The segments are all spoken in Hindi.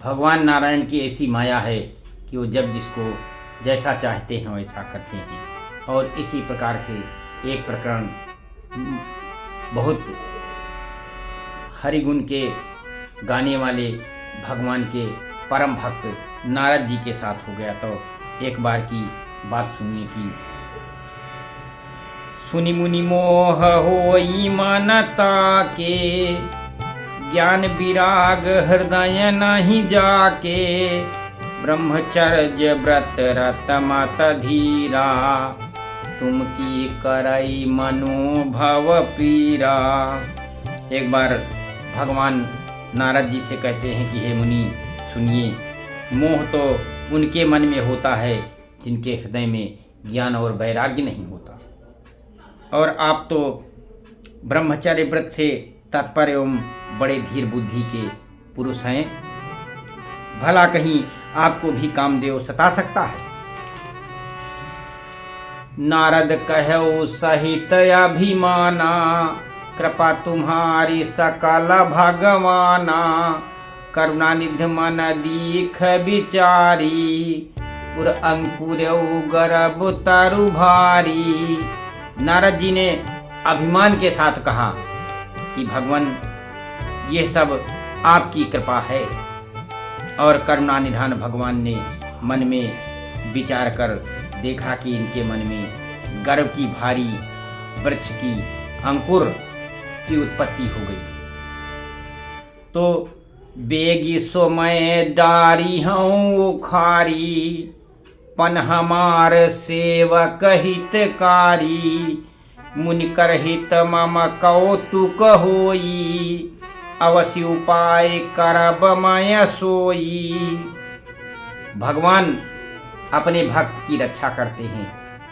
भगवान नारायण की ऐसी माया है कि वो जब जिसको जैसा चाहते हैं वैसा करते हैं। और इसी प्रकार के एक प्रकरण बहुत हरिगुण के गाने वाले भगवान के परम भक्त नारद जी के साथ हो गया। तो एक बार की बात सुनिए कि सुनि मुनि मोह होई मनता के, ज्ञान विराग हृदय नहीं जाके, ब्रह्मचर्य व्रत रत मत धीरा, तुम की करई मनोभव पीरा। एक बार भगवान नारद जी से कहते हैं कि हे मुनि सुनिए, मोह तो उनके मन में होता है जिनके हृदय में ज्ञान और वैराग्य नहीं होता, और आप तो ब्रह्मचर्य व्रत से तत्पर एवं बड़े धीर बुद्धि के पुरुष हैं, भला कहीं आपको भी कामदेव सता सकता है। नारद कहो सहित अभिमाना, कृपा तुम्हारी सकल भगवाना, करुणानिधि मन दीख विचारी, उर अंकुर गर्भ तरु भारी। नारद जी ने अभिमान के साथ कहा कि भगवान ये सब आपकी कृपा है। और करुणानिधान भगवान ने मन में विचार कर देखा कि इनके मन में गर्भ की भारी वृक्ष की अंकुर की उत्पत्ति हो गई। तो बेगी सोमय डारी हूँ उखारी, पन हमार सेवक हितकारी, मुनि कर हित मम कौतुक होई, अवश्य उपाय करब मैं सोई। भगवान अपने भक्त की रक्षा करते हैं,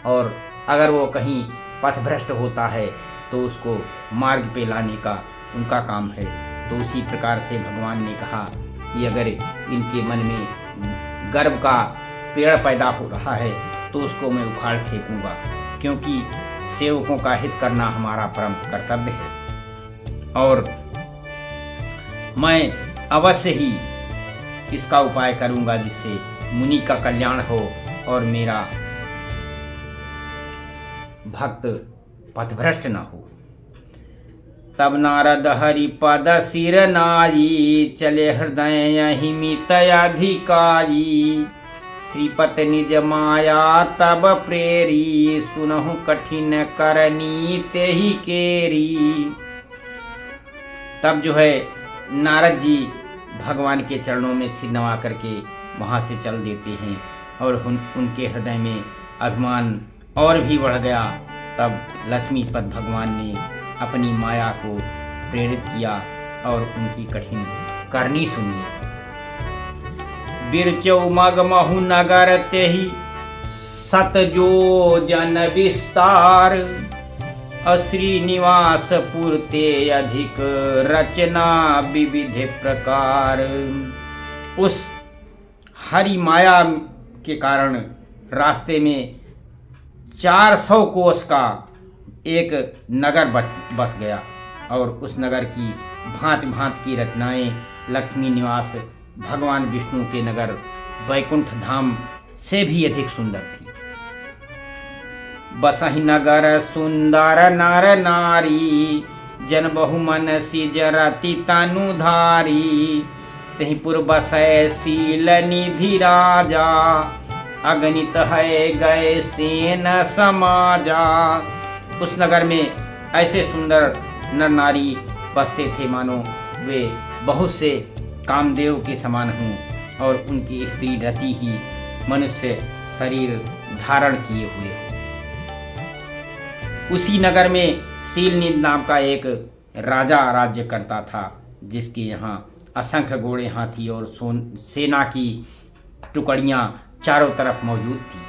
और अगर वो कहीं पथभ्रष्ट होता है तो उसको मार्ग पे लाने का उनका काम है। तो उसी प्रकार से भगवान ने कहा कि अगर इनके मन में गर्व का पेड़ पैदा हो रहा है तो उसको मैं उखाड़ फेंकूंगा, क्योंकि सेवकों का हित करना हमारा परम कर्तव्य है। और मैं अवश्य ही इसका उपाय करूंगा जिससे मुनि का कल्याण हो और मेरा भक्त पथभ्रष्ट न हो। तब नारद हरि पद सिर नारी, चले हृदय अहिमित अधिकारी, श्रीपति निज माया तब प्रेरी, सुनहु कठिन करनी तेहि केरी। तब जो है नारद जी भगवान के चरणों में सिर नवा करके वहाँ से चल देते हैं, और उनके हृदय में अभिमान और भी बढ़ गया। तब लक्ष्मीपत भगवान ने अपनी माया को प्रेरित किया और उनकी कठिन करनी सुनी। बिरचौ मग महु नगर तेहि, सत जो जन विस्तार, श्रीनिवास पुरते अधिक रचना विविध प्रकार। उस हरि माया के कारण रास्ते में 400 कोस का एक नगर बस गया, और उस नगर की भांति भांति की रचनाएं लक्ष्मी निवास भगवान विष्णु के नगर वैकुंठ धाम से भी अधिक सुंदर थी। बसहि नगर सुंदर नर नारी, जन बहु मन सिजरति तनुधारी, तहि पुर बसै शील निधि राजा, अगणित है गए सेन समाजा। उस नगर में ऐसे सुंदर नर नारी बसते थे मानो वे बहुत से कामदेव के समान हों, और उनकी स्त्री रति ही मनुष्य शरीर धारण किए हुए हो। उसी नगर में शीलनिधि नाम का एक राजा राज्य करता था, जिसके यहाँ असंख्य घोड़े हाथी और सेना की टुकड़ियाँ चारों तरफ मौजूद थी।